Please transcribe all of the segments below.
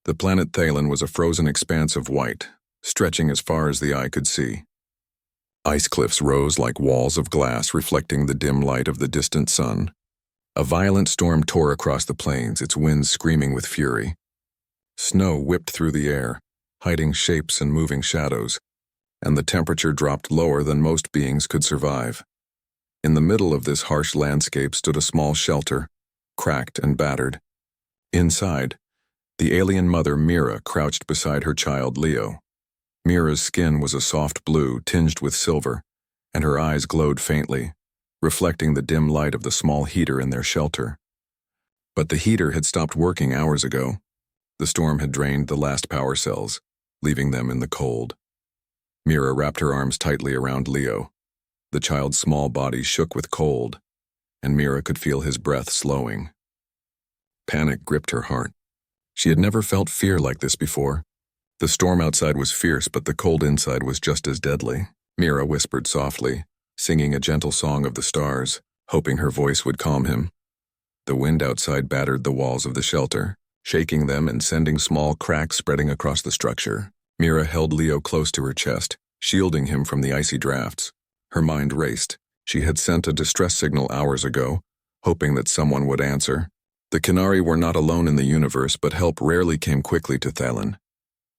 The planet Thalen was a frozen expanse of white, stretching as far as the eye could see. Ice cliffs rose like walls of glass reflecting the dim light of the distant sun. A violent storm tore across the plains, its winds screaming with fury. Snow whipped through the air, hiding shapes and moving shadows, and the temperature dropped lower than most beings could survive. In the middle of this harsh landscape stood a small shelter, cracked and battered. Inside, the alien mother Mira crouched beside her child Leo. Mira's skin was a soft blue tinged with silver, and her eyes glowed faintly, reflecting the dim light of the small heater in their shelter. But the heater had stopped working hours ago. The storm had drained the last power cells, leaving them in the cold. Mira wrapped her arms tightly around Leo. The child's small body shook with cold, and Mira could feel his breath slowing. Panic gripped her heart. She had never felt fear like this before. The storm outside was fierce, but the cold inside was just as deadly. Mira whispered softly, singing a gentle song of the stars, hoping her voice would calm him. The wind outside battered the walls of the shelter, shaking them and sending small cracks spreading across the structure. Mira held Leo close to her chest, shielding him from the icy drafts. Her mind raced. She had sent a distress signal hours ago, hoping that someone would answer. The Canari were not alone in the universe, but help rarely came quickly to Thalen.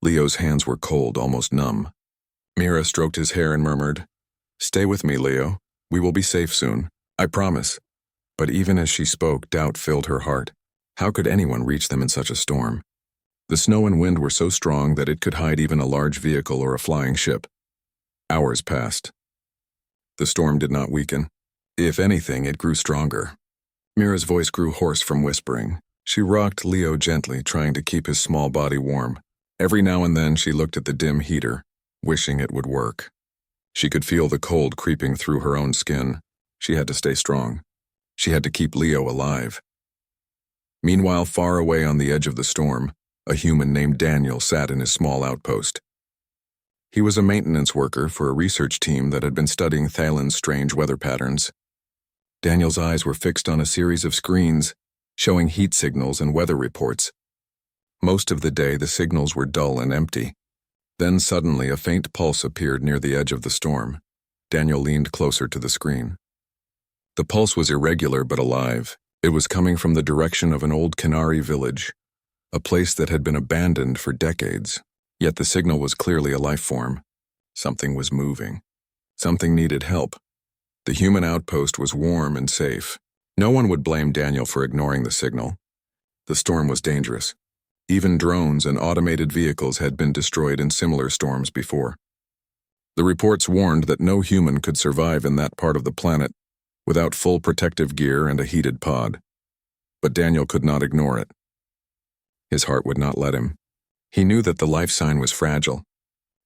Leo's hands were cold, almost numb. Mira stroked his hair and murmured, "Stay with me, Leo. We will be safe soon. I promise." But even as she spoke, doubt filled her heart. How could anyone reach them in such a storm? The snow and wind were so strong that it could hide even a large vehicle or a flying ship. Hours passed. The storm did not weaken. If anything, it grew stronger. Mira's voice grew hoarse from whispering. She rocked Leo gently, trying to keep his small body warm. Every now and then she looked at the dim heater, wishing it would work. She could feel the cold creeping through her own skin. She had to stay strong. She had to keep Leo alive. Meanwhile, far away on the edge of the storm, a human named Daniel sat in his small outpost. He was a maintenance worker for a research team that had been studying Thalen's strange weather patterns. Daniel's eyes were fixed on a series of screens, showing heat signals and weather reports. Most of the day, the signals were dull and empty. Then suddenly, a faint pulse appeared near the edge of the storm. Daniel leaned closer to the screen. The pulse was irregular but alive. It was coming from the direction of an old Canari village, a place that had been abandoned for decades. Yet the signal was clearly a life form. Something was moving. Something needed help. The human outpost was warm and safe. No one would blame Daniel for ignoring the signal. The storm was dangerous. Even drones and automated vehicles had been destroyed in similar storms before. The reports warned that no human could survive in that part of the planet without full protective gear and a heated pod. But Daniel could not ignore it. His heart would not let him. He knew that the life sign was fragile.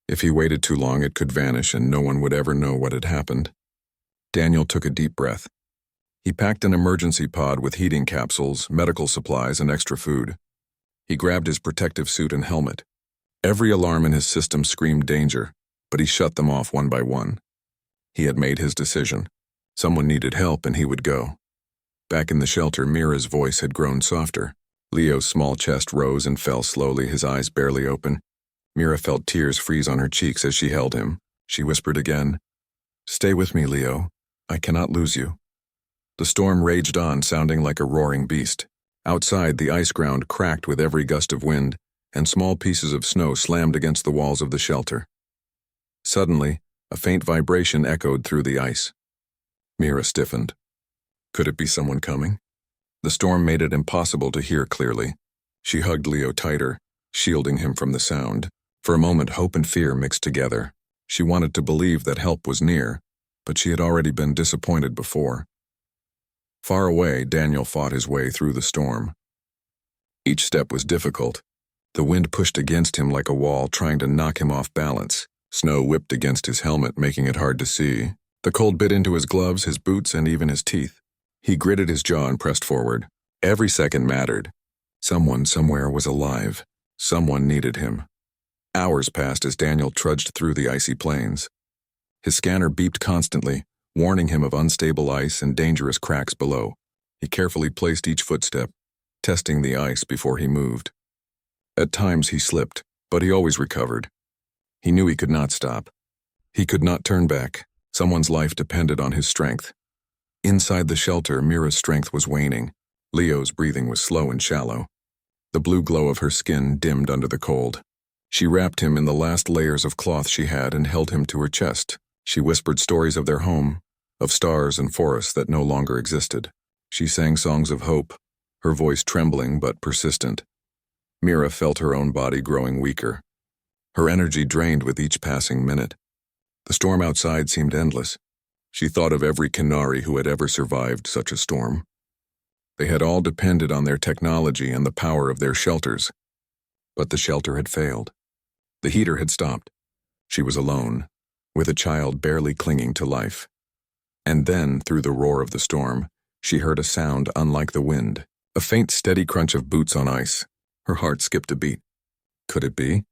If he waited too long, it could vanish and no one would ever know what had happened. Daniel took a deep breath. He packed an emergency pod with heating capsules, medical supplies, and extra food. He grabbed his protective suit and helmet. Every alarm in his system screamed danger, but he shut them off one by one. He had made his decision. Someone needed help and he would go. Back in the shelter, Mira's voice had grown softer. Leo's small chest rose and fell slowly, his eyes barely open. Mira felt tears freeze on her cheeks as she held him. She whispered again, "Stay with me, Leo. I cannot lose you." The storm raged on, sounding like a roaring beast. Outside, the ice ground cracked with every gust of wind, and small pieces of snow slammed against the walls of the shelter. Suddenly, a faint vibration echoed through the ice. Mira stiffened. Could it be someone coming? The storm made it impossible to hear clearly. She hugged Leo tighter, shielding him from the sound. For a moment, hope and fear mixed together. She wanted to believe that help was near, but she had already been disappointed before. Far away, Daniel fought his way through the storm. Each step was difficult. The wind pushed against him like a wall, trying to knock him off balance. Snow whipped against his helmet, making it hard to see. The cold bit into his gloves, his boots, and even his teeth. He gritted his jaw and pressed forward. Every second mattered. Someone somewhere was alive. Someone needed him. Hours passed as Daniel trudged through the icy plains. His scanner beeped constantly, warning him of unstable ice and dangerous cracks below. He carefully placed each footstep, testing the ice before he moved. At times he slipped, but he always recovered. He knew he could not stop. He could not turn back. Someone's life depended on his strength. Inside the shelter, Mira's strength was waning. Leo's breathing was slow and shallow. The blue glow of her skin dimmed under the cold. She wrapped him in the last layers of cloth she had and held him to her chest. She whispered stories of their home, of stars and forests that no longer existed. She sang songs of hope, her voice trembling but persistent. Mira felt her own body growing weaker. Her energy drained with each passing minute. The storm outside seemed endless. She thought of every Canary who had ever survived such a storm. They had all depended on their technology and the power of their shelters. But the shelter had failed. The heater had stopped. She was alone, with a child barely clinging to life. And then, through the roar of the storm, she heard a sound unlike the wind, a faint, steady crunch of boots on ice. Her heart skipped a beat. Could it be?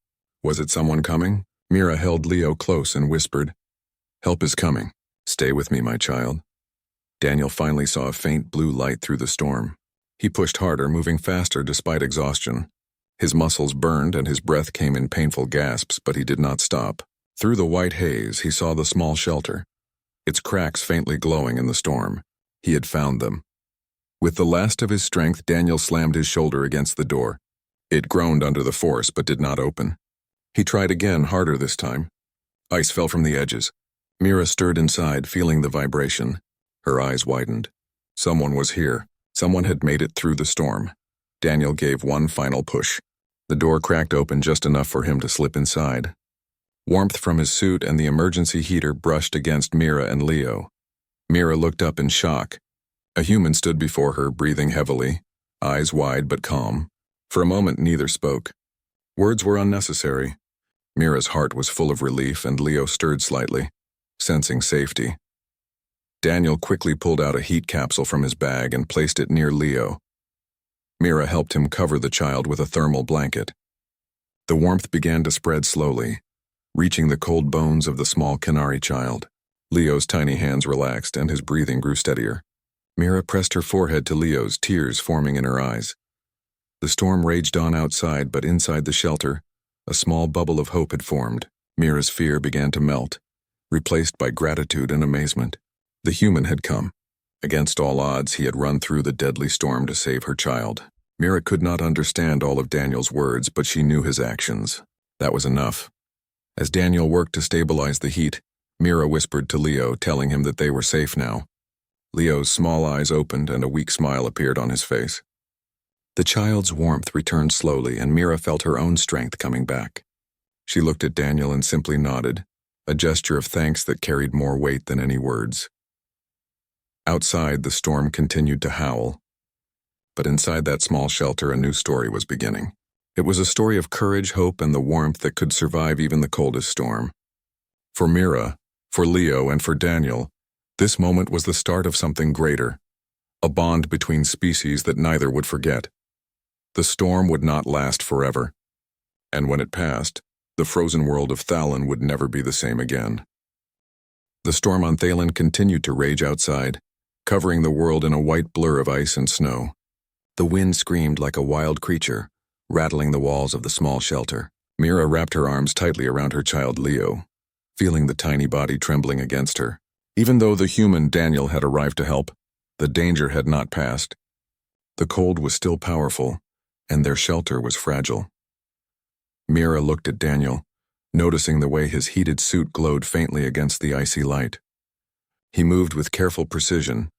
Was it someone coming? Mira held Leo close and whispered, "Help is coming. Stay with me, my child." Daniel finally saw a faint blue light through the storm. He pushed harder, moving faster despite exhaustion. His muscles burned and his breath came in painful gasps, but he did not stop. Through the white haze, he saw the small shelter, its cracks faintly glowing in the storm. He had found them. With the last of his strength, Daniel slammed his shoulder against the door. It groaned under the force, but did not open. He tried again, harder this time. Ice fell from the edges. Mira stirred inside, feeling the vibration. Her eyes widened. Someone was here. Someone had made it through the storm. Daniel gave one final push. The door cracked open just enough for him to slip inside. Warmth from his suit and the emergency heater brushed against Mira and Leo. Mira looked up in shock. A human stood before her, breathing heavily, eyes wide but calm. For a moment, neither spoke. Words were unnecessary. Mira's heart was full of relief, and Leo stirred slightly, sensing safety. Daniel quickly pulled out a heat capsule from his bag and placed it near Leo. Mira helped him cover the child with a thermal blanket. The warmth began to spread slowly, reaching the cold bones of the small Canary child. Leo's tiny hands relaxed and his breathing grew steadier. Mira pressed her forehead to Leo's, tears forming in her eyes. The storm raged on outside, but inside the shelter, a small bubble of hope had formed. Mira's fear began to melt, replaced by gratitude and amazement. The human had come. Against all odds, he had run through the deadly storm to save her child. Mira could not understand all of Daniel's words, but she knew his actions. That was enough. As Daniel worked to stabilize the heat, Mira whispered to Leo, telling him that they were safe now. Leo's small eyes opened and a weak smile appeared on his face. The child's warmth returned slowly, and Mira felt her own strength coming back. She looked at Daniel and simply nodded, a gesture of thanks that carried more weight than any words. Outside, the storm continued to howl. But inside that small shelter, a new story was beginning. It was a story of courage, hope, and the warmth that could survive even the coldest storm. For Mira, for Leo, and for Daniel, this moment was the start of something greater, a bond between species that neither would forget. The storm would not last forever, and when it passed, the frozen world of Thalon would never be the same again. The storm on Thalon continued to rage outside, covering the world in a white blur of ice and snow. The wind screamed like a wild creature, rattling the walls of the small shelter. Mira wrapped her arms tightly around her child Leo, feeling the tiny body trembling against her. Even though the human Daniel had arrived to help, the danger had not passed. The cold was still powerful, and their shelter was fragile. Mira looked at Daniel, noticing the way his heated suit glowed faintly against the icy light. He moved with careful precision,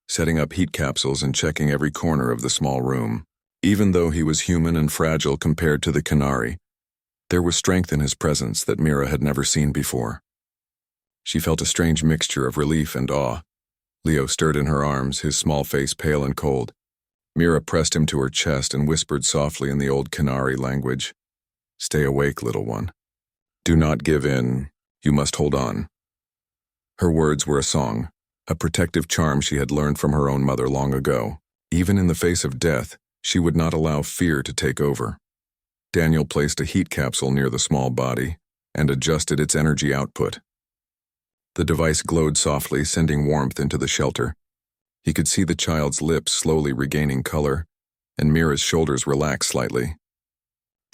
setting up heat capsules and checking every corner of the small room. Even though he was human and fragile compared to the Canary, there was strength in his presence that Mira had never seen before. She felt a strange mixture of relief and awe. Leo stirred in her arms, his small face pale and cold. Mira pressed him to her chest and whispered softly in the old Canary language, "Stay awake, little one. Do not give in. You must hold on." Her words were a song, a protective charm she had learned from her own mother long ago. Even in the face of death, she would not allow fear to take over. Daniel placed a heat capsule near the small body and adjusted its energy output. The device glowed softly, sending warmth into the shelter. He could see the child's lips slowly regaining color, and Mira's shoulders relaxed slightly.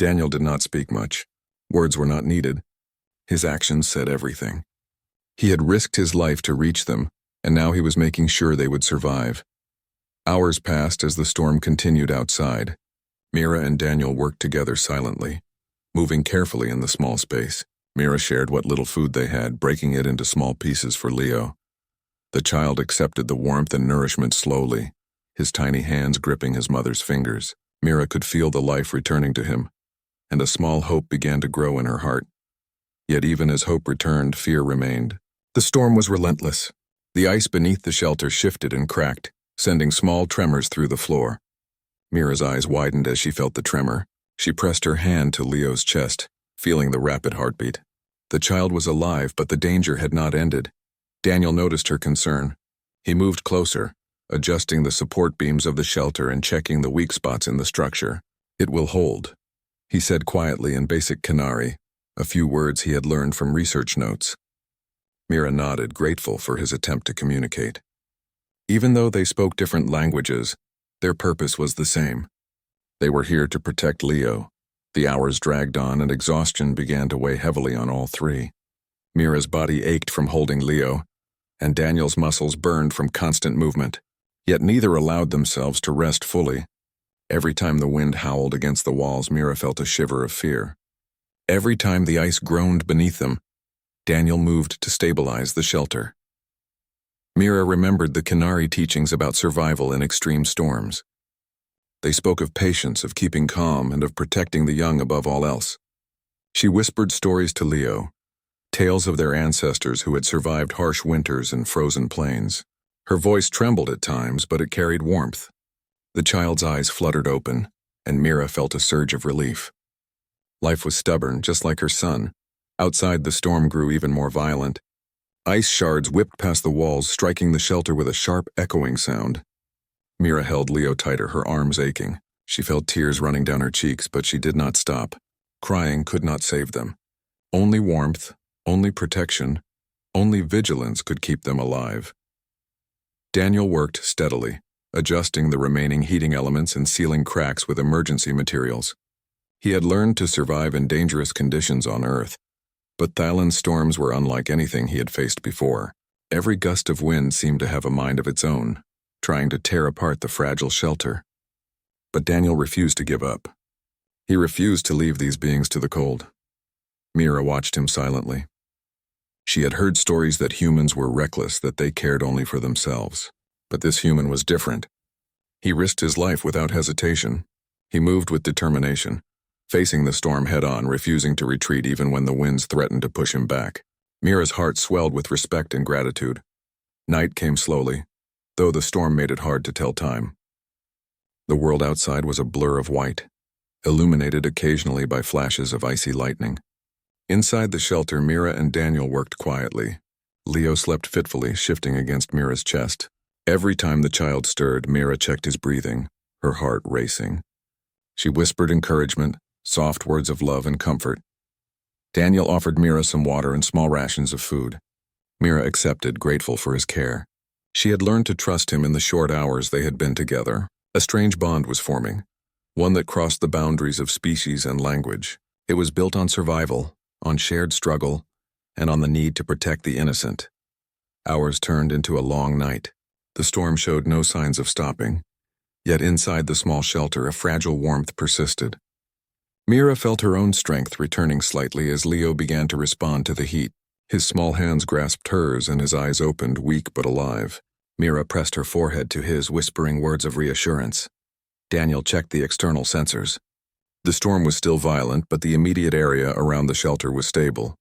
Daniel did not speak much. Words were not needed. His actions said everything. He had risked his life to reach them, and now he was making sure they would survive. Hours passed as the storm continued outside. Mira and Daniel worked together silently, moving carefully in the small space. Mira shared what little food they had, breaking it into small pieces for Leo. The child accepted the warmth and nourishment slowly, his tiny hands gripping his mother's fingers. Mira could feel the life returning to him, and a small hope began to grow in her heart. Yet even as hope returned, fear remained. The storm was relentless. The ice beneath the shelter shifted and cracked, sending small tremors through the floor. Mira's eyes widened as she felt the tremor. She pressed her hand to Leo's chest, feeling the rapid heartbeat. The child was alive, but the danger had not ended. Daniel noticed her concern. He moved closer, adjusting the support beams of the shelter and checking the weak spots in the structure. "It will hold," he said quietly in basic Canary, a few words he had learned from research notes. Mira nodded, grateful for his attempt to communicate. Even though they spoke different languages, their purpose was the same. They were here to protect Leo. The hours dragged on and exhaustion began to weigh heavily on all three. Mira's body ached from holding Leo, and Daniel's muscles burned from constant movement. Yet neither allowed themselves to rest fully. Every time the wind howled against the walls, Mira felt a shiver of fear. Every time the ice groaned beneath them, Daniel moved to stabilize the shelter. Mira remembered the Canary teachings about survival in extreme storms. They spoke of patience, of keeping calm, and of protecting the young above all else. She whispered stories to Leo, tales of their ancestors who had survived harsh winters and frozen plains. Her voice trembled at times, but it carried warmth. The child's eyes fluttered open, and Mira felt a surge of relief. Life was stubborn, just like her son. Outside, the storm grew even more violent. Ice shards whipped past the walls, striking the shelter with a sharp, echoing sound. Mira held Leo tighter, her arms aching. She felt tears running down her cheeks, but she did not stop. Crying could not save them. Only warmth, only protection, only vigilance could keep them alive. Daniel worked steadily, adjusting the remaining heating elements and sealing cracks with emergency materials. He had learned to survive in dangerous conditions on Earth, but Thailand's storms were unlike anything he had faced before. Every gust of wind seemed to have a mind of its own, trying to tear apart the fragile shelter. But Daniel refused to give up. He refused to leave these beings to the cold. Mira watched him silently. She had heard stories that humans were reckless, that they cared only for themselves. But this human was different. He risked his life without hesitation. He moved with determination, facing the storm head-on, refusing to retreat even when the winds threatened to push him back. Mira's heart swelled with respect and gratitude. Night came slowly, though the storm made it hard to tell time. The world outside was a blur of white, illuminated occasionally by flashes of icy lightning. Inside the shelter, Mira and Daniel worked quietly. Leo slept fitfully, shifting against Mira's chest. Every time the child stirred, Mira checked his breathing, her heart racing. She whispered encouragement, soft words of love and comfort. Daniel offered Mira some water and small rations of food. Mira accepted, grateful for his care. She had learned to trust him in the short hours they had been together. A strange bond was forming, one that crossed the boundaries of species and language. It was built on survival, on shared struggle, and on the need to protect the innocent. Hours turned into a long night. The storm showed no signs of stopping. Yet inside the small shelter, a fragile warmth persisted. Mira felt her own strength returning slightly as Leo began to respond to the heat. His small hands grasped hers and his eyes opened, weak but alive. Mira pressed her forehead to his, whispering words of reassurance. Daniel checked the external sensors. The storm was still violent, but the immediate area around the shelter was stable.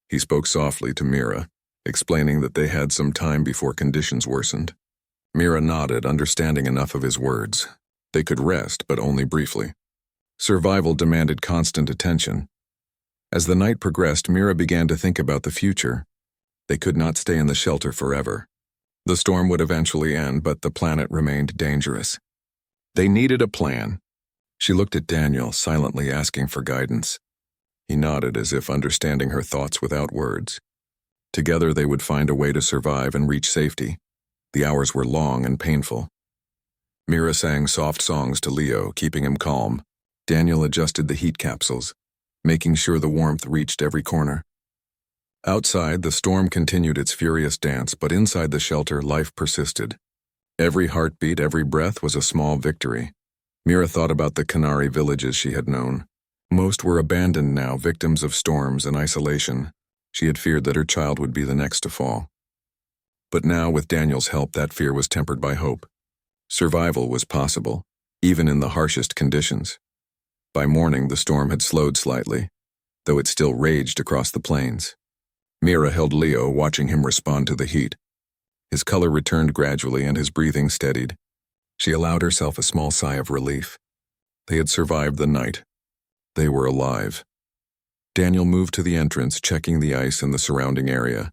He spoke softly to Mira, explaining that they had some time before conditions worsened. Mira nodded, understanding enough of his words. They could rest, but only briefly. Survival demanded constant attention. As the night progressed, Mira began to think about the future. They could not stay in the shelter forever. The storm would eventually end, but the planet remained dangerous. They needed a plan. She looked at Daniel, silently asking for guidance. He nodded as if understanding her thoughts without words. Together they would find a way to survive and reach safety. The hours were long and painful. Mira sang soft songs to Leo, keeping him calm. Daniel adjusted the heat capsules, making sure the warmth reached every corner. Outside, the storm continued its furious dance, but inside the shelter, life persisted. Every heartbeat, every breath was a small victory. Mira thought about the Canary villages she had known. Most were abandoned now, victims of storms and isolation. She had feared that her child would be the next to fall. But now, with Daniel's help, that fear was tempered by hope. Survival was possible, even in the harshest conditions. By morning, the storm had slowed slightly, though it still raged across the plains. Mira held Leo, watching him respond to the heat. His color returned gradually and his breathing steadied. She allowed herself a small sigh of relief. They had survived the night. They were alive. Daniel moved to the entrance, checking the ice in the surrounding area.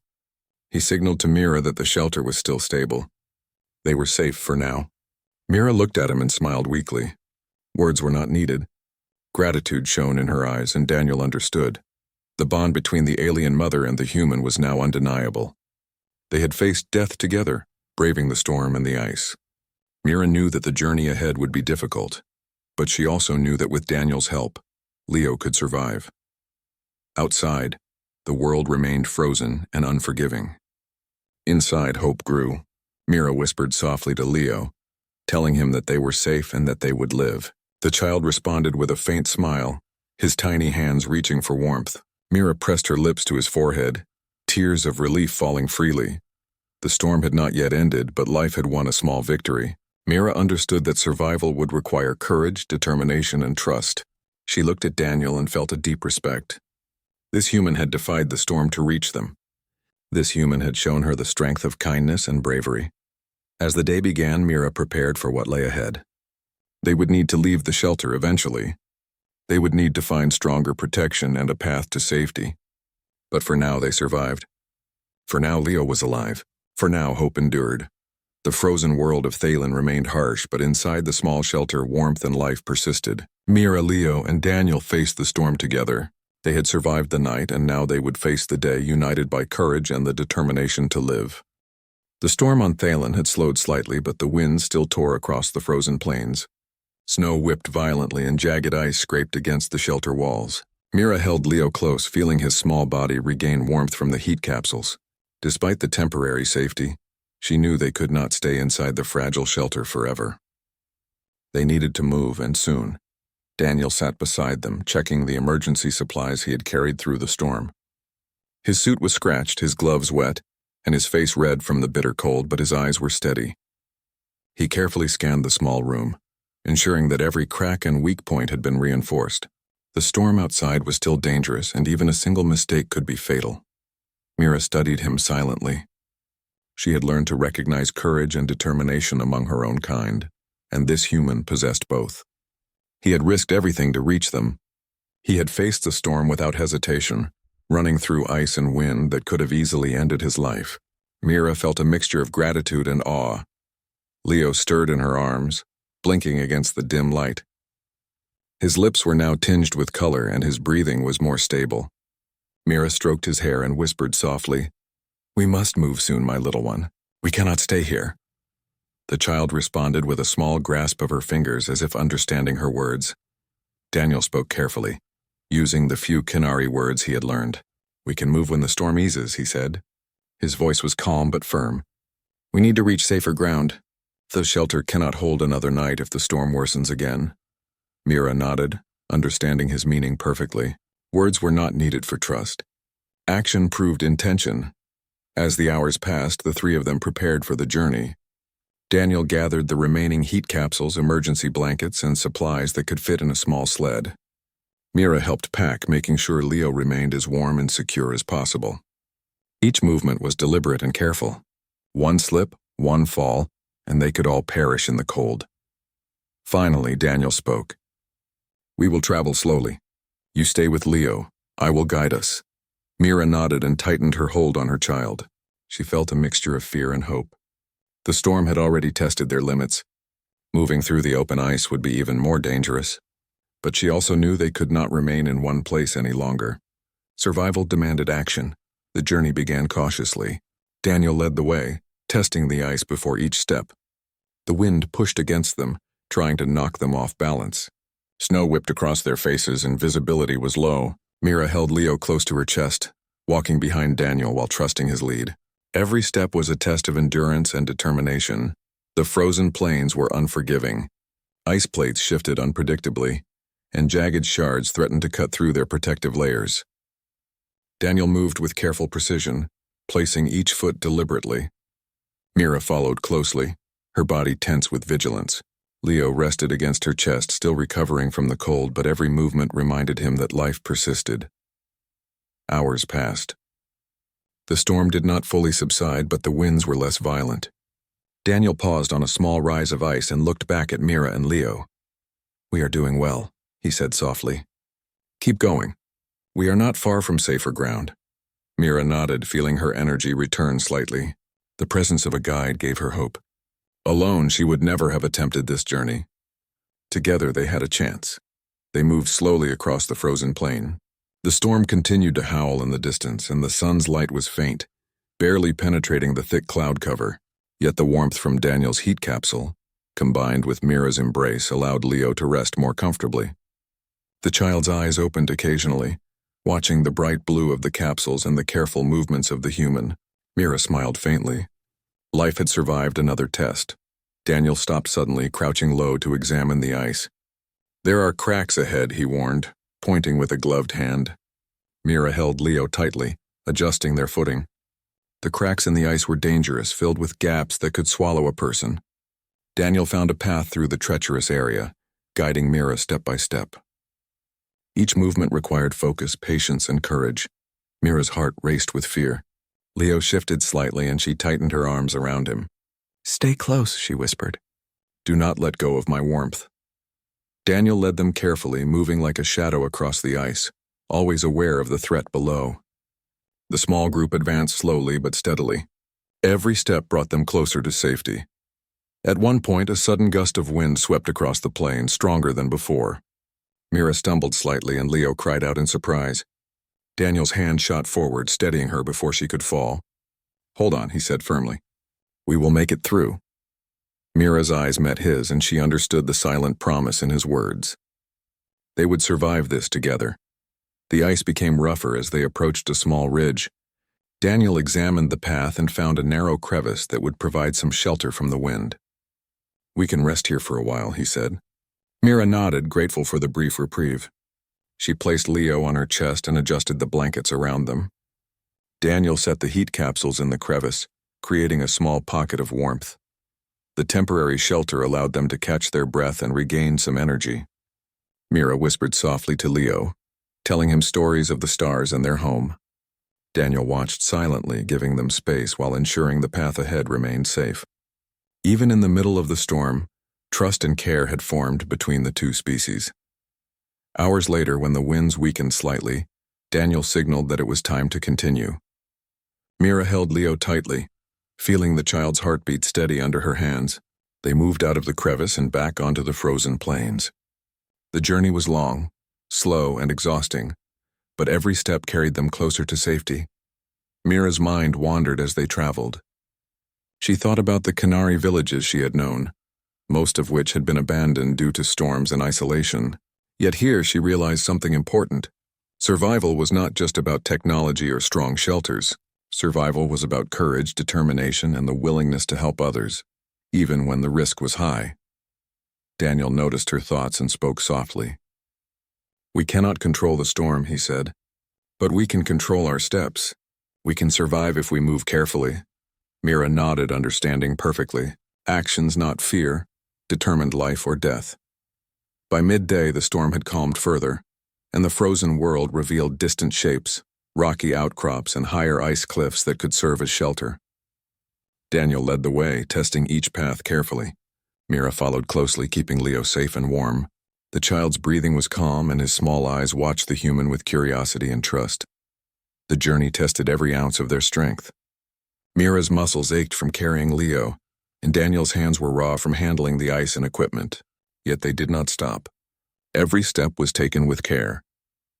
He signaled to Mira that the shelter was still stable. They were safe for now. Mira looked at him and smiled weakly. Words were not needed. Gratitude shone in her eyes, and Daniel understood. The bond between the alien mother and the human was now undeniable. They had faced death together, braving the storm and the ice. Mira knew that the journey ahead would be difficult, but she also knew that with Daniel's help, Leo could survive. Outside, the world remained frozen and unforgiving. Inside, hope grew. Mira whispered softly to Leo, telling him that they were safe and that they would live. The child responded with a faint smile, his tiny hands reaching for warmth. Mira pressed her lips to his forehead, tears of relief falling freely. The storm had not yet ended, but life had won a small victory. Mira understood that survival would require courage, determination, and trust. She looked at Daniel and felt a deep respect. This human had defied the storm to reach them. This human had shown her the strength of kindness and bravery. As the day began, Mira prepared for what lay ahead. They would need to leave the shelter eventually. They would need to find stronger protection and a path to safety. But for now, they survived. For now, Leo was alive. For now, hope endured. The frozen world of Thalen remained harsh, but inside the small shelter, warmth and life persisted. Mira, Leo, and Daniel faced the storm together. They had survived the night, and now they would face the day united by courage and the determination to live. The storm on Thalen had slowed slightly, but the wind still tore across the frozen plains. Snow whipped violently and jagged ice scraped against the shelter walls. Mira held Leo close, feeling his small body regain warmth from the heat capsules. Despite the temporary safety, she knew they could not stay inside the fragile shelter forever. They needed to move, and soon. Daniel sat beside them, checking the emergency supplies he had carried through the storm. His suit was scratched, his gloves wet, and his face red from the bitter cold, but his eyes were steady. He carefully scanned the small room, ensuring that every crack and weak point had been reinforced. The storm outside was still dangerous, and even a single mistake could be fatal. Mira studied him silently. She had learned to recognize courage and determination among her own kind, and this human possessed both. He had risked everything to reach them. He had faced the storm without hesitation, running through ice and wind that could have easily ended his life. Mira felt a mixture of gratitude and awe. Leo stirred in her arms, blinking against the dim light. His lips were now tinged with color, and his breathing was more stable. Mira stroked his hair and whispered softly, "We must move soon, my little one. We cannot stay here." The child responded with a small grasp of her fingers as if understanding her words. Daniel spoke carefully, using the few Canary words he had learned. "We can move when the storm eases," he said. His voice was calm but firm. "We need to reach safer ground. The shelter cannot hold another night if the storm worsens again." Mira nodded, understanding his meaning perfectly. Words were not needed for trust. Action proved intention. As the hours passed, the three of them prepared for the journey. Daniel gathered the remaining heat capsules, emergency blankets, and supplies that could fit in a small sled. Mira helped pack, making sure Leo remained as warm and secure as possible. Each movement was deliberate and careful. One slip, one fall, and they could all perish in the cold. Finally, Daniel spoke. "We will travel slowly. You stay with Leo. I will guide us." Mira nodded and tightened her hold on her child. She felt a mixture of fear and hope. The storm had already tested their limits. Moving through the open ice would be even more dangerous. But she also knew they could not remain in one place any longer. Survival demanded action. The journey began cautiously. Daniel led the way, testing the ice before each step. The wind pushed against them, trying to knock them off balance. Snow whipped across their faces and visibility was low. Mira held Leo close to her chest, walking behind Daniel while trusting his lead. Every step was a test of endurance and determination. The frozen plains were unforgiving. Ice plates shifted unpredictably, and jagged shards threatened to cut through their protective layers. Daniel moved with careful precision, placing each foot deliberately. Mira followed closely, her body tense with vigilance. Leo rested against her chest, still recovering from the cold, but every movement reminded him that life persisted. Hours passed. The storm did not fully subside, but the winds were less violent. Daniel paused on a small rise of ice and looked back at Mira and Leo. "We are doing well," he said softly. "Keep going. We are not far from safer ground." Mira nodded, feeling her energy return slightly. The presence of a guide gave her hope. Alone, she would never have attempted this journey. Together, they had a chance. They moved slowly across the frozen plain. The storm continued to howl in the distance, and the sun's light was faint, barely penetrating the thick cloud cover. Yet the warmth from Daniel's heat capsule, combined with Mira's embrace, allowed Leo to rest more comfortably. The child's eyes opened occasionally, watching the bright blue of the capsules and the careful movements of the human. Mira smiled faintly. Life had survived another test. Daniel stopped suddenly, crouching low to examine the ice. "There are cracks ahead," he warned, pointing with a gloved hand. Mira held Leo tightly, adjusting their footing. The cracks in the ice were dangerous, filled with gaps that could swallow a person. Daniel found a path through the treacherous area, guiding Mira step by step. Each movement required focus, patience, and courage. Mira's heart raced with fear. Leo shifted slightly and she tightened her arms around him. "Stay close," she whispered. "Do not let go of my warmth." Daniel led them carefully, moving like a shadow across the ice, always aware of the threat below. The small group advanced slowly but steadily. Every step brought them closer to safety. At one point, a sudden gust of wind swept across the plain, stronger than before. Mira stumbled slightly and Leo cried out in surprise. Daniel's hand shot forward, steadying her before she could fall. "Hold on," he said firmly. "We will make it through." Mira's eyes met his, and she understood the silent promise in his words. They would survive this together. The ice became rougher as they approached a small ridge. Daniel examined the path and found a narrow crevice that would provide some shelter from the wind. "We can rest here for a while," he said. Mira nodded, grateful for the brief reprieve. She placed Leo on her chest and adjusted the blankets around them. Daniel set the heat capsules in the crevice, creating a small pocket of warmth. The temporary shelter allowed them to catch their breath and regain some energy. Mira whispered softly to Leo, telling him stories of the stars and their home. Daniel watched silently, giving them space while ensuring the path ahead remained safe. Even in the middle of the storm, trust and care had formed between the two species. Hours later, when the winds weakened slightly, Daniel signaled that it was time to continue. Mira held Leo tightly, feeling the child's heartbeat steady under her hands. They moved out of the crevice and back onto the frozen plains. The journey was long, slow and exhausting, but every step carried them closer to safety. Mira's mind wandered as they traveled. She thought about the Canary villages she had known, most of which had been abandoned due to storms and isolation. Yet here she realized something important. Survival was not just about technology or strong shelters. Survival was about courage, determination, and the willingness to help others, even when the risk was high. Daniel noticed her thoughts and spoke softly. "We cannot control the storm," he said, "but we can control our steps. We can survive if we move carefully." Mira nodded, understanding perfectly. Actions, not fear, determined life or death. By midday, the storm had calmed further, and the frozen world revealed distant shapes, rocky outcrops, and higher ice cliffs that could serve as shelter. Daniel led the way, testing each path carefully. Mira followed closely, keeping Leo safe and warm. The child's breathing was calm, and his small eyes watched the human with curiosity and trust. The journey tested every ounce of their strength. Mira's muscles ached from carrying Leo, and Daniel's hands were raw from handling the ice and equipment. Yet they did not stop. Every step was taken with care,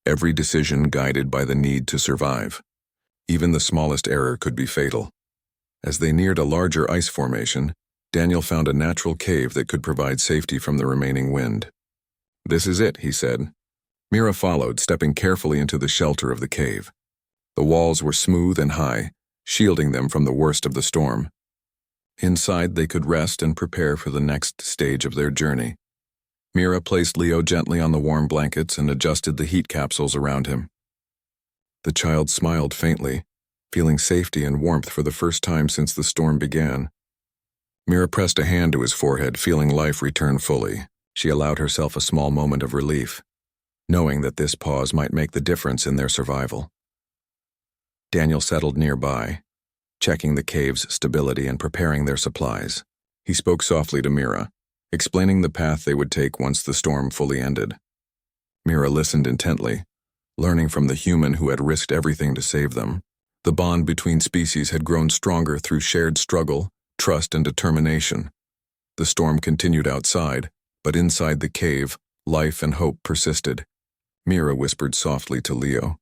every decision guided by the need to survive. Even the smallest error could be fatal. As they neared a larger ice formation, Daniel found a natural cave that could provide safety from the remaining wind. "This is it," he said. Mira followed, stepping carefully into the shelter of the cave. The walls were smooth and high, shielding them from the worst of the storm. Inside, they could rest and prepare for the next stage of their journey. Mira placed Leo gently on the warm blankets and adjusted the heat capsules around him. The child smiled faintly, feeling safety and warmth for the first time since the storm began. Mira pressed a hand to his forehead, feeling life return fully. She allowed herself a small moment of relief, knowing that this pause might make the difference in their survival. Daniel settled nearby, checking the cave's stability and preparing their supplies. He spoke softly to Mira, explaining the path they would take once the storm fully ended. Mira listened intently, learning from the human who had risked everything to save them. The bond between species had grown stronger through shared struggle, trust, and determination. The storm continued outside, but inside the cave, life and hope persisted. Mira whispered softly to Leo,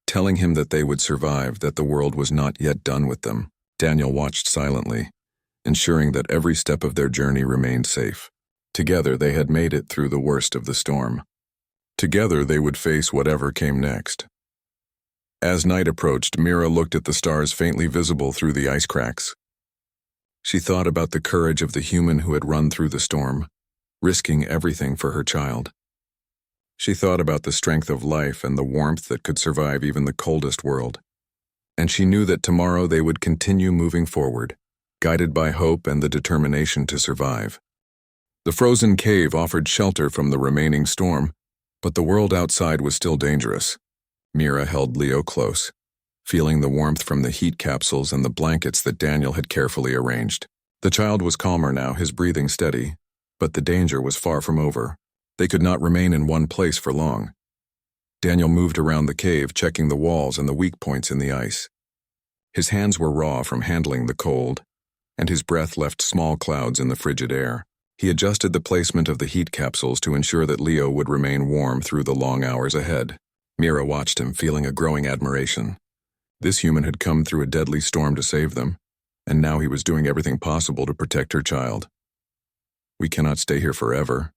telling him that they would survive, that the world was not yet done with them. Daniel watched silently, ensuring that every step of their journey remained safe. Together, they had made it through the worst of the storm. Together, they would face whatever came next. As night approached, Mira looked at the stars faintly visible through the ice cracks. She thought about the courage of the human who had run through the storm, risking everything for her child. She thought about the strength of life and the warmth that could survive even the coldest world. And she knew that tomorrow they would continue moving forward, guided by hope and the determination to survive. The frozen cave offered shelter from the remaining storm, but the world outside was still dangerous. Mira held Leo close, feeling the warmth from the heat capsules and the blankets that Daniel had carefully arranged. The child was calmer now, his breathing steady, but the danger was far from over. They could not remain in one place for long. Daniel moved around the cave, checking the walls and the weak points in the ice. His hands were raw from handling the cold, and his breath left small clouds in the frigid air. He adjusted the placement of the heat capsules to ensure that Leo would remain warm through the long hours ahead. Mira watched him, feeling a growing admiration. This human had come through a deadly storm to save them, and now he was doing everything possible to protect her child. "We cannot stay here forever,"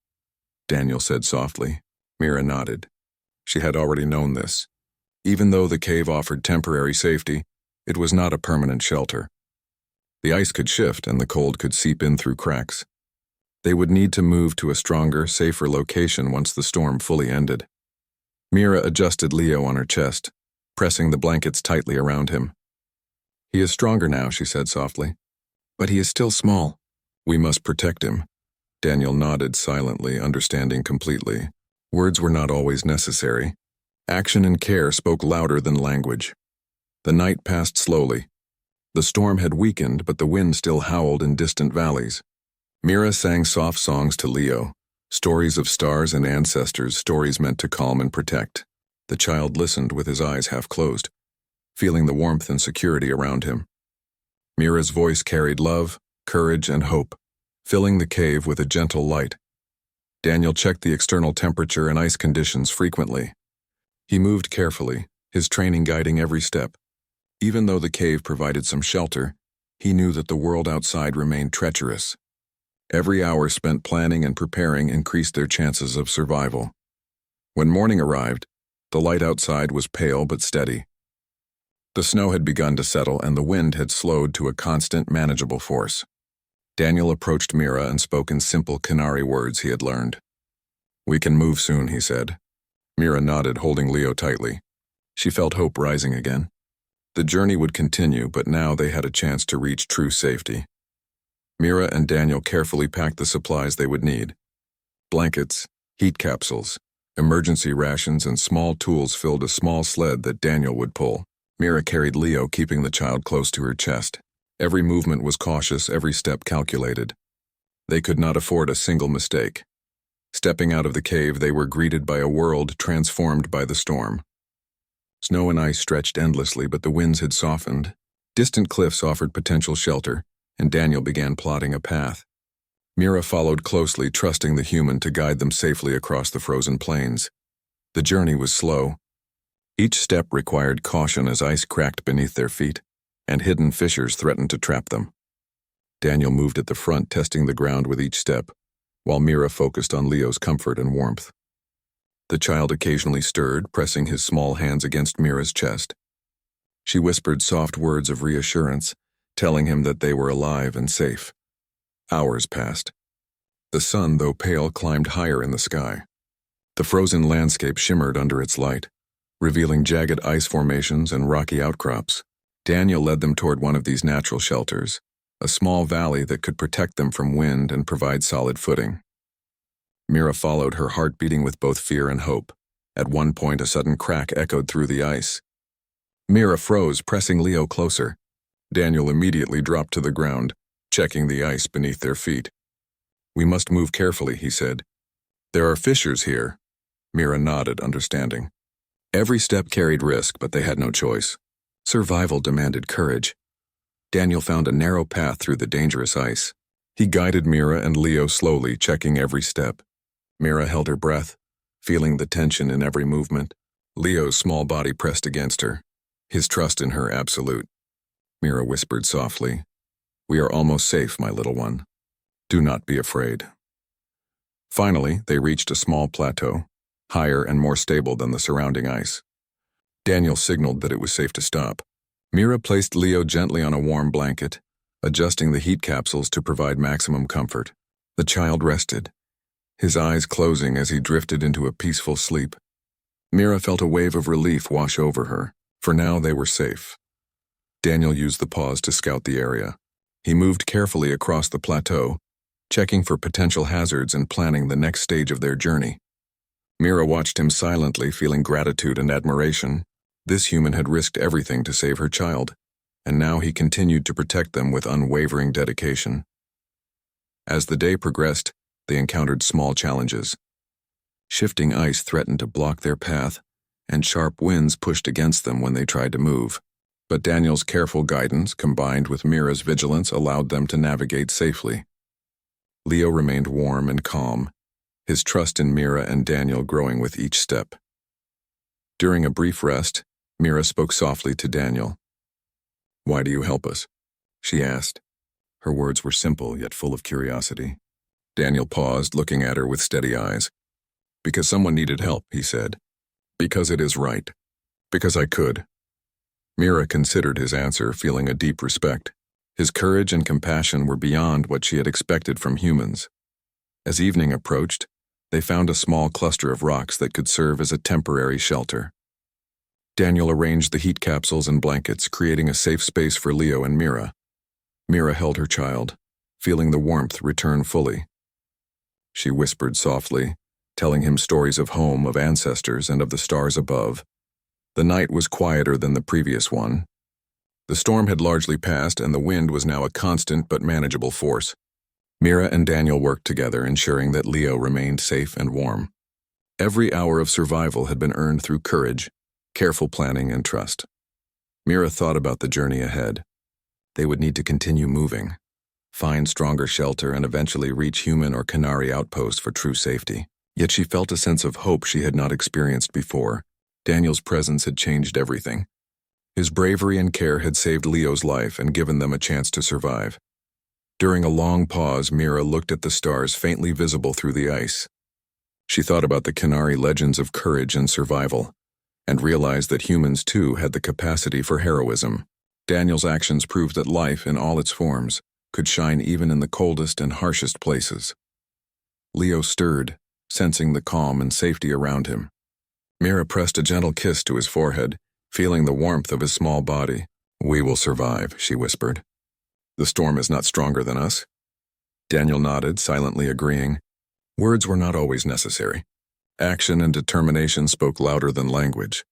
Daniel said softly. Mira nodded. She had already known this. Even though the cave offered temporary safety, it was not a permanent shelter. The ice could shift and the cold could seep in through cracks. They would need to move to a stronger, safer location once the storm fully ended. Mira adjusted Leo on her chest, pressing the blankets tightly around him. "He is stronger now," she said softly. "But he is still small. We must protect him." Daniel nodded silently, understanding completely. Words were not always necessary. Action and care spoke louder than language. The night passed slowly. The storm had weakened, but the wind still howled in distant valleys. Mira sang soft songs to Leo, stories of stars and ancestors, stories meant to calm and protect. The child listened with his eyes half closed, feeling the warmth and security around him. Mira's voice carried love, courage, and hope, filling the cave with a gentle light. Daniel checked the external temperature and ice conditions frequently. He moved carefully, his training guiding every step. Even though the cave provided some shelter, he knew that the world outside remained treacherous. Every hour spent planning and preparing increased their chances of survival. When morning arrived, the light outside was pale but steady. The snow had begun to settle and the wind had slowed to a constant, manageable force. Daniel approached Mira and spoke in simple Canary words he had learned. "We can move soon," he said. Mira nodded, holding Leo tightly. She felt hope rising again. The journey would continue, but now they had a chance to reach true safety. Mira and Daniel carefully packed the supplies they would need. Blankets, heat capsules, emergency rations, and small tools filled a small sled that Daniel would pull. Mira carried Leo, keeping the child close to her chest. Every movement was cautious, every step calculated. They could not afford a single mistake. Stepping out of the cave, they were greeted by a world transformed by the storm. Snow and ice stretched endlessly, but the winds had softened. Distant cliffs offered potential shelter, and Daniel began plotting a path. Mira followed closely, trusting the human to guide them safely across the frozen plains. The journey was slow. Each step required caution as ice cracked beneath their feet, and hidden fissures threatened to trap them. Daniel moved at the front, testing the ground with each step, while Mira focused on Leo's comfort and warmth. The child occasionally stirred, pressing his small hands against Mira's chest. She whispered soft words of reassurance, telling him that they were alive and safe. Hours passed. The sun, though pale, climbed higher in the sky. The frozen landscape shimmered under its light, revealing jagged ice formations and rocky outcrops. Daniel led them toward one of these natural shelters, a small valley that could protect them from wind and provide solid footing. Mira followed, her heart beating with both fear and hope. At one point, a sudden crack echoed through the ice. Mira froze, pressing Leo closer. Daniel immediately dropped to the ground, checking the ice beneath their feet. "We must move carefully," he said. "There are fissures here." Mira nodded, understanding. Every step carried risk, but they had no choice. Survival demanded courage. Daniel found a narrow path through the dangerous ice. He guided Mira and Leo slowly, checking every step. Mira held her breath, feeling the tension in every movement. Leo's small body pressed against her, his trust in her absolute. Mira whispered softly, "We are almost safe, my little one. Do not be afraid." Finally, they reached a small plateau, higher and more stable than the surrounding ice. Daniel signaled that it was safe to stop. Mira placed Leo gently on a warm blanket, adjusting the heat capsules to provide maximum comfort. The child rested, his eyes closing as he drifted into a peaceful sleep. Mira felt a wave of relief wash over her. For now, they were safe. Daniel used the pause to scout the area. He moved carefully across the plateau, checking for potential hazards and planning the next stage of their journey. Mira watched him silently, feeling gratitude and admiration. This human had risked everything to save her child, and now he continued to protect them with unwavering dedication. As the day progressed, they encountered small challenges. Shifting ice threatened to block their path, and sharp winds pushed against them when they tried to move. But Daniel's careful guidance, combined with Mira's vigilance, allowed them to navigate safely. Leo remained warm and calm, his trust in Mira and Daniel growing with each step. During a brief rest, Mira spoke softly to Daniel. "Why do you help us?" she asked. Her words were simple yet full of curiosity. Daniel paused, looking at her with steady eyes. "Because someone needed help," he said. "Because it is right. Because I could." Mira considered his answer, feeling a deep respect. His courage and compassion were beyond what she had expected from humans. As evening approached, they found a small cluster of rocks that could serve as a temporary shelter. Daniel arranged the heat capsules and blankets, creating a safe space for Leo and Mira. Mira held her child, feeling the warmth return fully. She whispered softly, telling him stories of home, of ancestors, and of the stars above. The night was quieter than the previous one. The storm had largely passed, and the wind was now a constant but manageable force. Mira and Daniel worked together, ensuring that Leo remained safe and warm. Every hour of survival had been earned through courage, careful planning, and trust. Mira thought about the journey ahead. They would need to continue moving, find stronger shelter, and eventually reach human or Canary outposts for true safety. Yet she felt a sense of hope she had not experienced before. Daniel's presence had changed everything. His bravery and care had saved Leo's life and given them a chance to survive. During a long pause, Mira looked at the stars faintly visible through the ice. She thought about the Canary legends of courage and survival, and realized that humans too had the capacity for heroism. Daniel's actions proved that life, in all its forms, could shine even in the coldest and harshest places. Leo stirred, sensing the calm and safety around him. Mira pressed a gentle kiss to his forehead, feeling the warmth of his small body. "We will survive," she whispered. "The storm is not stronger than us." Daniel nodded, silently agreeing. Words were not always necessary. Action and determination spoke louder than language.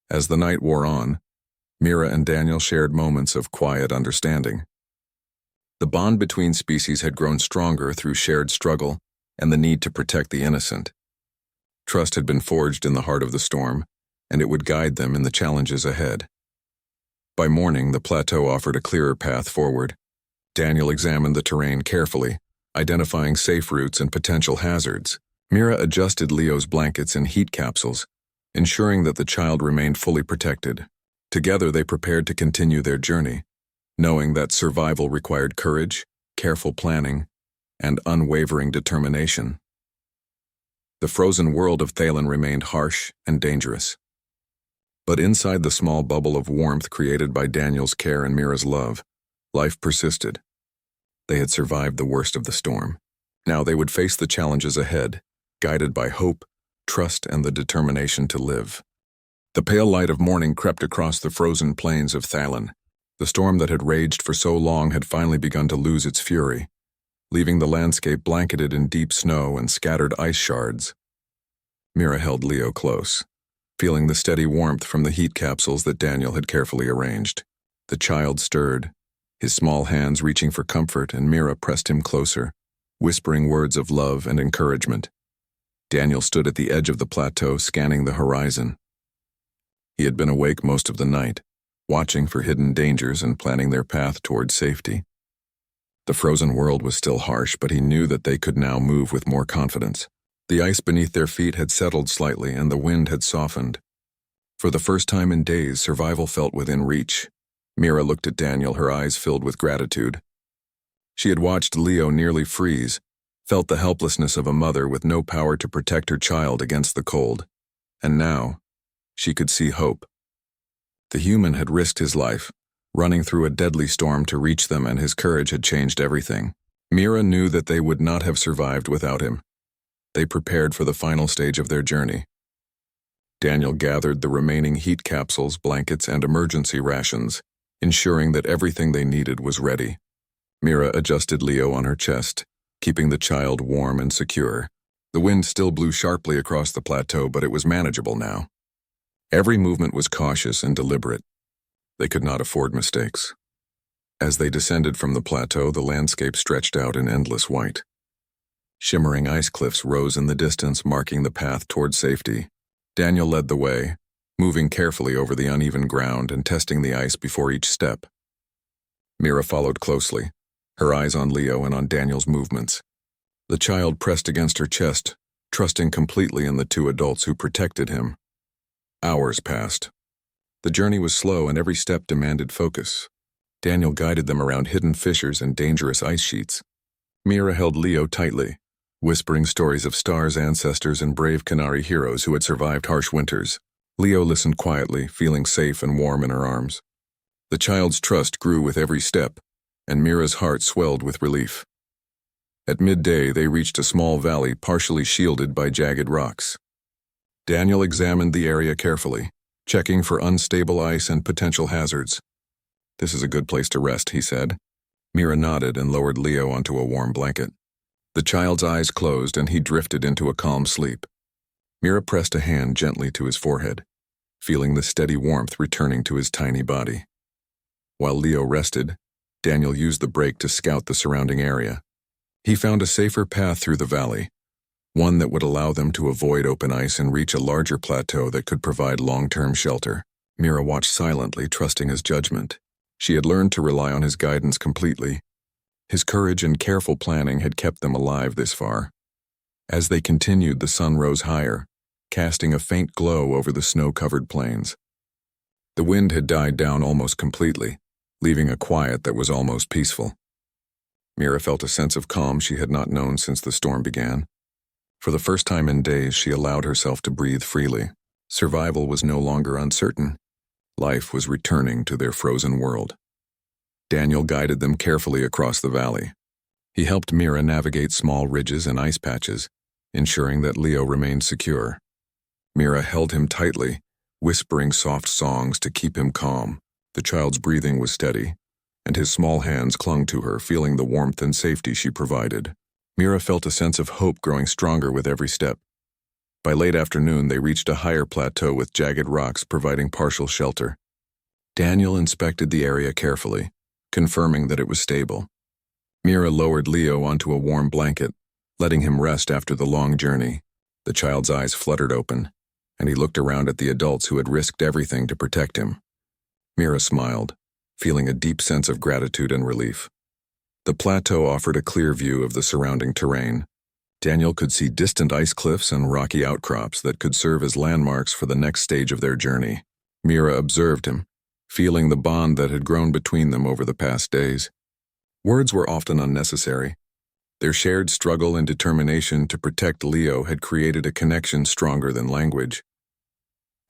As the night wore on, Mira and Daniel shared moments of quiet understanding. The bond between species had grown stronger through shared struggle and the need to protect the innocent. Trust had been forged in the heart of the storm, and it would guide them in the challenges ahead. By morning, the plateau offered a clearer path forward. Daniel examined the terrain carefully, identifying safe routes and potential hazards. Mira adjusted Leo's blankets and heat capsules, ensuring that the child remained fully protected. Together, they prepared to continue their journey, knowing that survival required courage, careful planning, and unwavering determination. The frozen world of Thalen remained harsh and dangerous. But inside the small bubble of warmth created by Daniel's care and Mira's love, life persisted. They had survived the worst of the storm. Now they would face the challenges ahead, guided by hope, trust, and the determination to live. The pale light of morning crept across the frozen plains of Thalen. The storm that had raged for so long had finally begun to lose its fury, leaving the landscape blanketed in deep snow and scattered ice shards. Mira held Leo close, feeling the steady warmth from the heat capsules that Daniel had carefully arranged. The child stirred, his small hands reaching for comfort, and Mira pressed him closer, whispering words of love and encouragement. Daniel stood at the edge of the plateau, scanning the horizon. He had been awake most of the night, watching for hidden dangers and planning their path toward safety. The frozen world was still harsh, but he knew that they could now move with more confidence. The ice beneath their feet had settled slightly, and the wind had softened. For the first time in days, survival felt within reach. Mira looked at Daniel, her eyes filled with gratitude. She had watched Leo nearly freeze, felt the helplessness of a mother with no power to protect her child against the cold. And now, she could see hope. The human had risked his life, running through a deadly storm to reach them, and his courage had changed everything. Mira knew that they would not have survived without him. They prepared for the final stage of their journey. Daniel gathered the remaining heat capsules, blankets, and emergency rations, ensuring that everything they needed was ready. Mira adjusted Leo on her chest, keeping the child warm and secure. The wind still blew sharply across the plateau, but it was manageable now. Every movement was cautious and deliberate. They could not afford mistakes. As they descended from the plateau, the landscape stretched out in endless white. Shimmering ice cliffs rose in the distance, marking the path toward safety. Daniel led the way, moving carefully over the uneven ground and testing the ice before each step. Mira followed closely, her eyes on Leo and on Daniel's movements. The child pressed against her chest, trusting completely in the two adults who protected him. Hours passed. The journey was slow and every step demanded focus. Daniel guided them around hidden fissures and dangerous ice sheets. Mira held Leo tightly, whispering stories of stars, ancestors, and brave Canary heroes who had survived harsh winters. Leo listened quietly, feeling safe and warm in her arms. The child's trust grew with every step, and Mira's heart swelled with relief. At midday, they reached a small valley partially shielded by jagged rocks. Daniel examined the area carefully, checking for unstable ice and potential hazards. "This is a good place to rest," he said. Mira nodded and lowered Leo onto a warm blanket. The child's eyes closed and he drifted into a calm sleep. Mira pressed a hand gently to his forehead, feeling the steady warmth returning to his tiny body. While Leo rested, Daniel used the break to scout the surrounding area. He found a safer path through the valley, one that would allow them to avoid open ice and reach a larger plateau that could provide long-term shelter. Mira watched silently, trusting his judgment. She had learned to rely on his guidance completely. His courage and careful planning had kept them alive this far. As they continued, the sun rose higher, casting a faint glow over the snow-covered plains. The wind had died down almost completely, leaving a quiet that was almost peaceful. Mira felt a sense of calm she had not known since the storm began. For the first time in days, she allowed herself to breathe freely. Survival was no longer uncertain. Life was returning to their frozen world. Daniel guided them carefully across the valley. He helped Mira navigate small ridges and ice patches, ensuring that Leo remained secure. Mira held him tightly, whispering soft songs to keep him calm. The child's breathing was steady, and his small hands clung to her, feeling the warmth and safety she provided. Mira felt a sense of hope growing stronger with every step. By late afternoon, they reached a higher plateau with jagged rocks providing partial shelter. Daniel inspected the area carefully, confirming that it was stable. Mira lowered Leo onto a warm blanket, letting him rest after the long journey. The child's eyes fluttered open, and he looked around at the adults who had risked everything to protect him. Mira smiled, feeling a deep sense of gratitude and relief. The plateau offered a clear view of the surrounding terrain. Daniel could see distant ice cliffs and rocky outcrops that could serve as landmarks for the next stage of their journey. Mira observed him, feeling the bond that had grown between them over the past days. Words were often unnecessary. Their shared struggle and determination to protect Leo had created a connection stronger than language.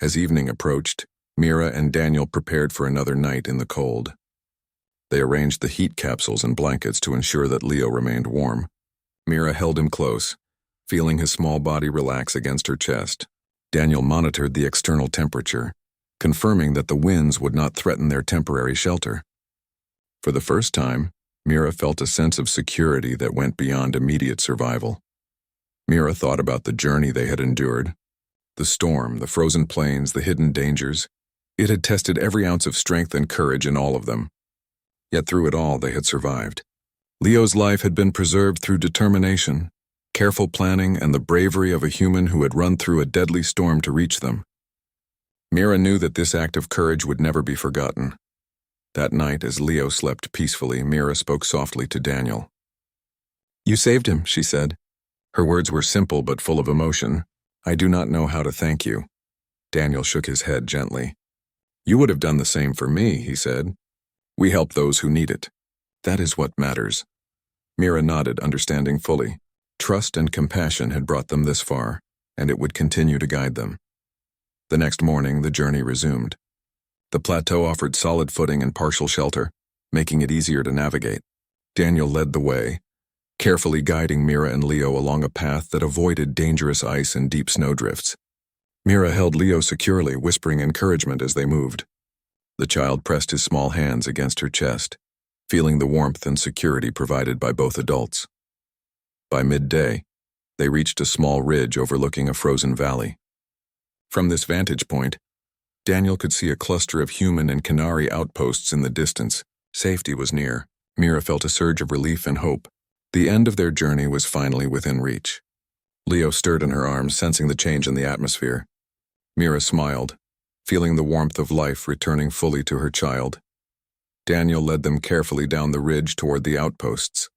As evening approached, Mira and Daniel prepared for another night in the cold. They arranged the heat capsules and blankets to ensure that Leo remained warm. Mira held him close, feeling his small body relax against her chest. Daniel monitored the external temperature, confirming that the winds would not threaten their temporary shelter. For the first time, Mira felt a sense of security that went beyond immediate survival. Mira thought about the journey they had endured. The storm, the frozen plains, the hidden dangers. It had tested every ounce of strength and courage in all of them. Yet through it all, they had survived. Leo's life had been preserved through determination, careful planning, and the bravery of a human who had run through a deadly storm to reach them. Mira knew that this act of courage would never be forgotten. That night, as Leo slept peacefully, Mira spoke softly to Daniel. "You saved him," she said. Her words were simple but full of emotion. "I do not know how to thank you." Daniel shook his head gently. "You would have done the same for me," he said. "We help those who need it. That is what matters." Mira nodded, understanding fully. Trust and compassion had brought them this far, and it would continue to guide them. The next morning, the journey resumed. The plateau offered solid footing and partial shelter, making it easier to navigate. Daniel led the way, carefully guiding Mira and Leo along a path that avoided dangerous ice and deep snowdrifts. Mira held Leo securely, whispering encouragement as they moved. The child pressed his small hands against her chest, feeling the warmth and security provided by both adults. By midday, they reached a small ridge overlooking a frozen valley. From this vantage point, Daniel could see a cluster of human and Canary outposts in the distance. Safety was near. Mira felt a surge of relief and hope. The end of their journey was finally within reach. Leo stirred in her arms, sensing the change in the atmosphere. Mira smiled, feeling the warmth of life returning fully to her child. Daniel led them carefully down the ridge toward the outposts.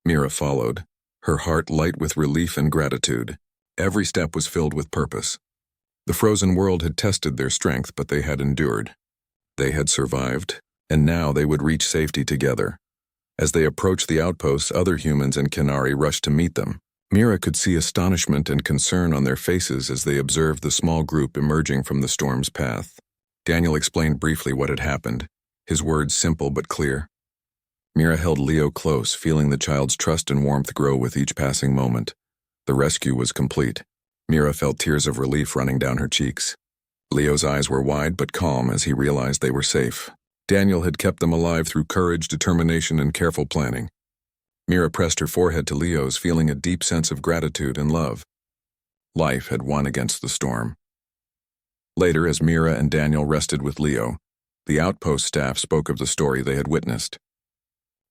Mira followed, her heart light with relief and gratitude. Every step was filled with purpose. The frozen world had tested their strength, but they had endured. They had survived, and now they would reach safety together. As they approached the outposts, other humans and Canary rushed to meet them. Mira could see astonishment and concern on their faces as they observed the small group emerging from the storm's path. Daniel explained briefly what had happened, his words simple but clear. Mira held Leo close, feeling the child's trust and warmth grow with each passing moment. The rescue was complete. Mira felt tears of relief running down her cheeks. Leo's eyes were wide but calm as he realized they were safe. Daniel had kept them alive through courage, determination, and careful planning. Mira pressed her forehead to Leo's, feeling a deep sense of gratitude and love. Life had won against the storm. Later, as Mira and Daniel rested with Leo, the outpost staff spoke of the story they had witnessed.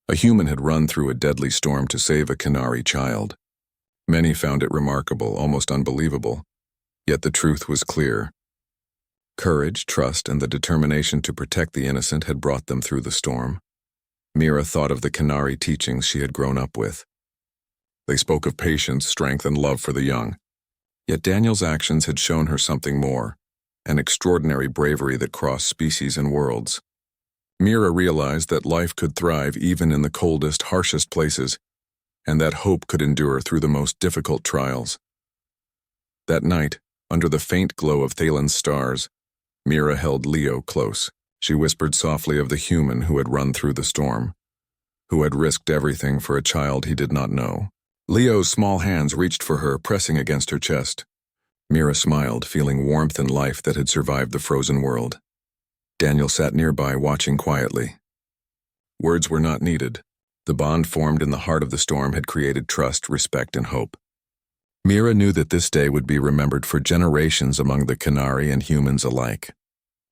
A human had run through a deadly storm to save a Canary child. Many found it remarkable, almost unbelievable. Yet the truth was clear. Courage, trust, and the determination to protect the innocent had brought them through the storm. Mira thought of the Canary teachings she had grown up with. They spoke of patience, strength, and love for the young. Yet Daniel's actions had shown her something more, an extraordinary bravery that crossed species and worlds. Mira realized that life could thrive even in the coldest, harshest places, and that hope could endure through the most difficult trials. That night, under the faint glow of Thalen's stars, Mira held Leo close. She whispered softly of the human who had run through the storm, who had risked everything for a child he did not know. Leo's small hands reached for her, pressing against her chest. Mira smiled, feeling warmth and life that had survived the frozen world. Daniel sat nearby, watching quietly. Words were not needed. The bond formed in the heart of the storm had created trust, respect, and hope. Mira knew that this day would be remembered for generations among the Canary and humans alike.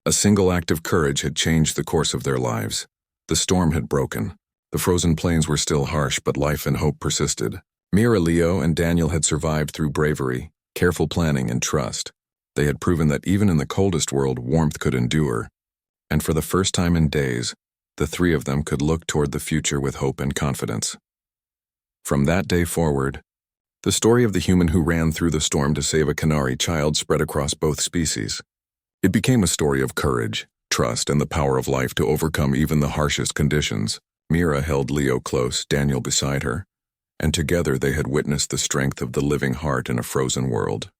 A single act of courage had changed the course of their lives. The storm had broken. The frozen plains were still harsh, but life and hope persisted. Mira, Leo, and Daniel had survived through bravery, careful planning, and trust. They had proven that even in the coldest world, warmth could endure. And for the first time in days, the three of them could look toward the future with hope and confidence. From that day forward, the story of the human who ran through the storm to save a Canary child spread across both species. It became a story of courage, trust, and the power of life to overcome even the harshest conditions. Mira held Leo close, Daniel beside her, and together they had witnessed the strength of the living heart in a frozen world.